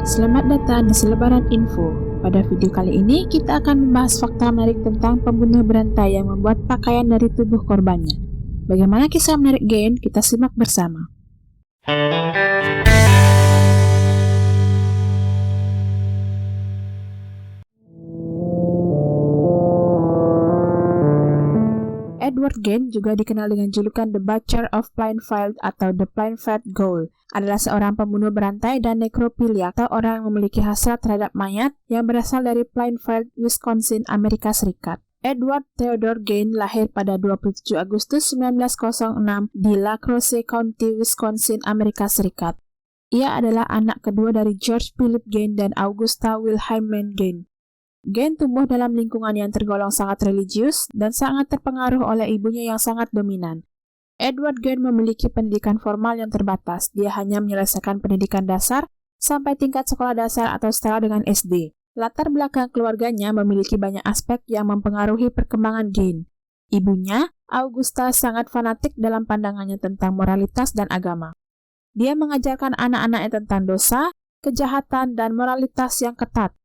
Selamat datang di Selebaran Info. Pada video kali ini, kita akan membahas fakta menarik tentang pembunuh berantai yang membuat pakaian dari tubuh korbannya. Bagaimana kisah menarik Gain? Kita simak bersama. Edward Gain, juga dikenal dengan julukan The Butcher of Plainfield atau The Plainfield Ghoul, adalah seorang pembunuh berantai dan nekrofilia atau orang yang memiliki hasrat terhadap mayat yang berasal dari Plainfield, Wisconsin, Amerika Serikat. Edward Theodore Gain lahir pada 27 Agustus 1906 di La Crosse County, Wisconsin, Amerika Serikat. Ia adalah anak kedua dari George Philip Gain dan Augusta Wilhelmine Gain. Gain tumbuh dalam lingkungan yang tergolong sangat religius dan sangat terpengaruh oleh ibunya yang sangat dominan. Edward Gain memiliki pendidikan formal yang terbatas. Dia hanya menyelesaikan pendidikan dasar sampai tingkat sekolah dasar atau setara dengan SD. Latar belakang keluarganya memiliki banyak aspek yang mempengaruhi perkembangan Gain. Ibunya, Augusta, sangat fanatik dalam pandangannya tentang moralitas dan agama. Dia mengajarkan anak-anaknya tentang dosa, kejahatan, dan moralitas yang ketat.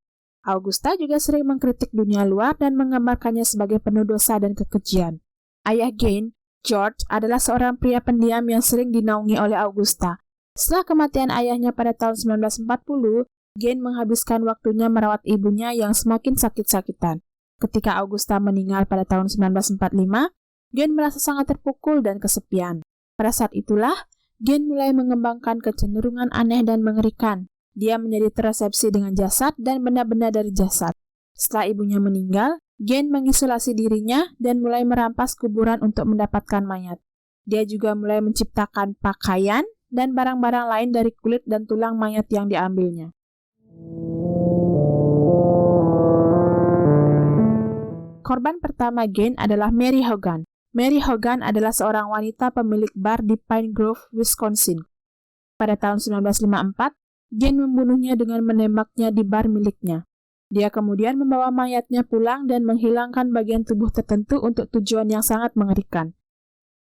Augusta juga sering mengkritik dunia luar dan menggambarkannya sebagai penuh dosa dan kekejian. Ayah Gain, George, adalah seorang pria pendiam yang sering dinaungi oleh Augusta. Setelah kematian ayahnya pada tahun 1940, Gain menghabiskan waktunya merawat ibunya yang semakin sakit-sakitan. Ketika Augusta meninggal pada tahun 1945, Gain merasa sangat terpukul dan kesepian. Pada saat itulah, Gain mulai mengembangkan kecenderungan aneh dan mengerikan. Dia menjadi teresepsi dengan jasad dan benda-benda dari jasad. Setelah ibunya meninggal, Gain mengisolasi dirinya dan mulai merampas kuburan untuk mendapatkan mayat. Dia juga mulai menciptakan pakaian dan barang-barang lain dari kulit dan tulang mayat yang diambilnya. Korban pertama Gain adalah Mary Hogan. Mary Hogan adalah seorang wanita pemilik bar di Pine Grove, Wisconsin. Pada tahun 1954, Gain membunuhnya dengan menembaknya di bar miliknya. Dia kemudian membawa mayatnya pulang dan menghilangkan bagian tubuh tertentu untuk tujuan yang sangat mengerikan.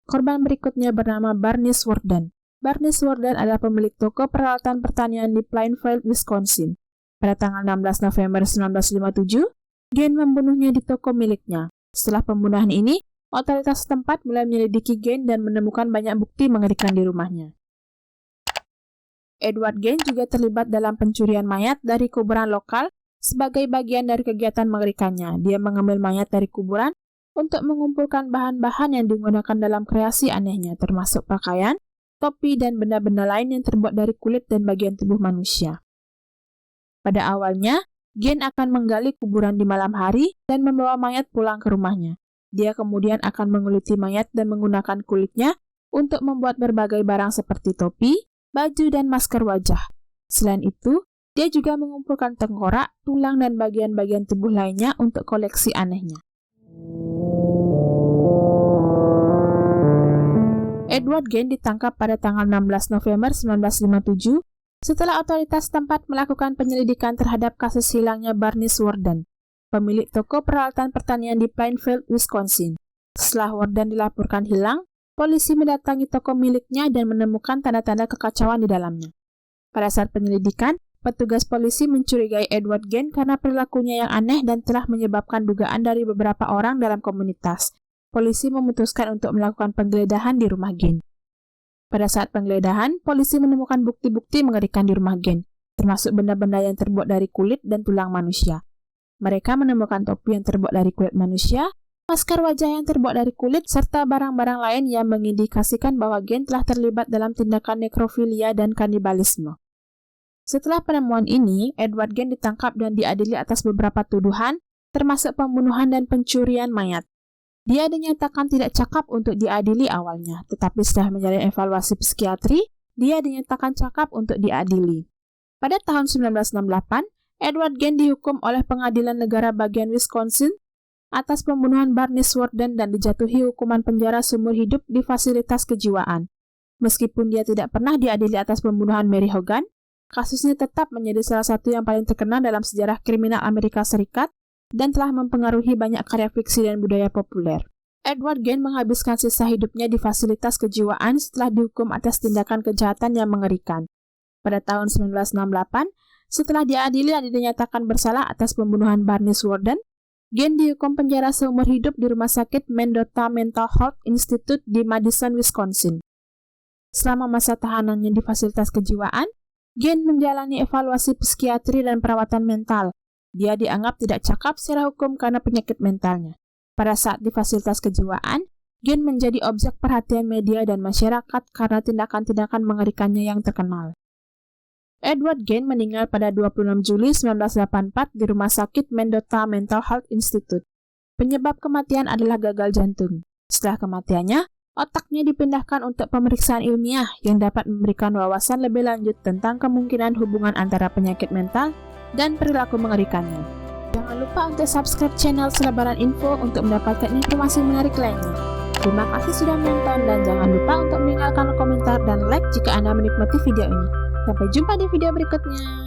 Korban berikutnya bernama Barnes Worden. Barnes Worden adalah pemilik toko peralatan pertanian di Plainfield, Wisconsin. Pada tanggal 16 November 1957, Gain membunuhnya di toko miliknya. Setelah pembunuhan ini, otoritas setempat mulai menyelidiki Gain dan menemukan banyak bukti mengerikan di rumahnya. Edward Gain juga terlibat dalam pencurian mayat dari kuburan lokal sebagai bagian dari kegiatan mengerikannya. Dia mengambil mayat dari kuburan untuk mengumpulkan bahan-bahan yang digunakan dalam kreasi anehnya, termasuk pakaian, topi, dan benda-benda lain yang terbuat dari kulit dan bagian tubuh manusia. Pada awalnya, Gain akan menggali kuburan di malam hari dan membawa mayat pulang ke rumahnya. Dia kemudian akan menguliti mayat dan menggunakan kulitnya untuk membuat berbagai barang seperti topi, baju, dan masker wajah. Selain itu, dia juga mengumpulkan tengkorak, tulang, dan bagian-bagian tubuh lainnya untuk koleksi anehnya. Edward Gain ditangkap pada tanggal 16 November 1957 setelah otoritas setempat melakukan penyelidikan terhadap kasus hilangnya Barnes Worden, pemilik toko peralatan pertanian di Plainfield, Wisconsin. Setelah Worden dilaporkan hilang, polisi mendatangi toko miliknya dan menemukan tanda-tanda kekacauan di dalamnya. Pada saat penyelidikan, petugas polisi mencurigai Edward Gain karena perilakunya yang aneh dan telah menyebabkan dugaan dari beberapa orang dalam komunitas. Polisi memutuskan untuk melakukan penggeledahan di rumah Gain. Pada saat penggeledahan, polisi menemukan bukti-bukti mengerikan di rumah Gain, termasuk benda-benda yang terbuat dari kulit dan tulang manusia. Mereka menemukan topi yang terbuat dari kulit manusia, masker wajah yang terbuat dari kulit, serta barang-barang lain yang mengindikasikan bahwa Gain telah terlibat dalam tindakan nekrofilia dan kanibalisme. Setelah penemuan ini, Edward Gain ditangkap dan diadili atas beberapa tuduhan, termasuk pembunuhan dan pencurian mayat. Dia dinyatakan tidak cakap untuk diadili awalnya, tetapi setelah menjalani evaluasi psikiatri, dia dinyatakan cakap untuk diadili. Pada tahun 1968, Edward Gain dihukum oleh Pengadilan Negara Bagian Wisconsin atas pembunuhan Barnes Worden dan dijatuhi hukuman penjara seumur hidup di fasilitas kejiwaan. Meskipun dia tidak pernah diadili atas pembunuhan Mary Hogan, kasusnya tetap menjadi salah satu yang paling terkenal dalam sejarah kriminal Amerika Serikat dan telah mempengaruhi banyak karya fiksi dan budaya populer. Edward Gain menghabiskan sisa hidupnya di fasilitas kejiwaan setelah dihukum atas tindakan kejahatan yang mengerikan. Pada tahun 1968, Setelah diadili dan dinyatakan bersalah atas pembunuhan Barney Warden, Gane dihukum penjara seumur hidup di rumah sakit Mendota Mental Health Institute di Madison, Wisconsin. Selama masa tahanannya di fasilitas kejiwaan, Gane menjalani evaluasi psikiatri dan perawatan mental. Dia dianggap tidak cakap secara hukum karena penyakit mentalnya. Pada saat di fasilitas kejiwaan, Gane menjadi objek perhatian media dan masyarakat karena tindakan-tindakan mengerikannya yang terkenal. Edward Gane meninggal pada 26 Juli 1984 di rumah sakit Mendota Mental Health Institute. Penyebab kematian adalah gagal jantung. Setelah kematiannya, otaknya dipindahkan untuk pemeriksaan ilmiah yang dapat memberikan wawasan lebih lanjut tentang kemungkinan hubungan antara penyakit mental dan perilaku mengerikannya. Jangan lupa untuk subscribe channel Selebaran Info untuk mendapatkan informasi menarik lainnya. Terima kasih sudah menonton dan jangan lupa untuk meninggalkan komentar dan like jika Anda menikmati video ini. Sampai jumpa di video berikutnya.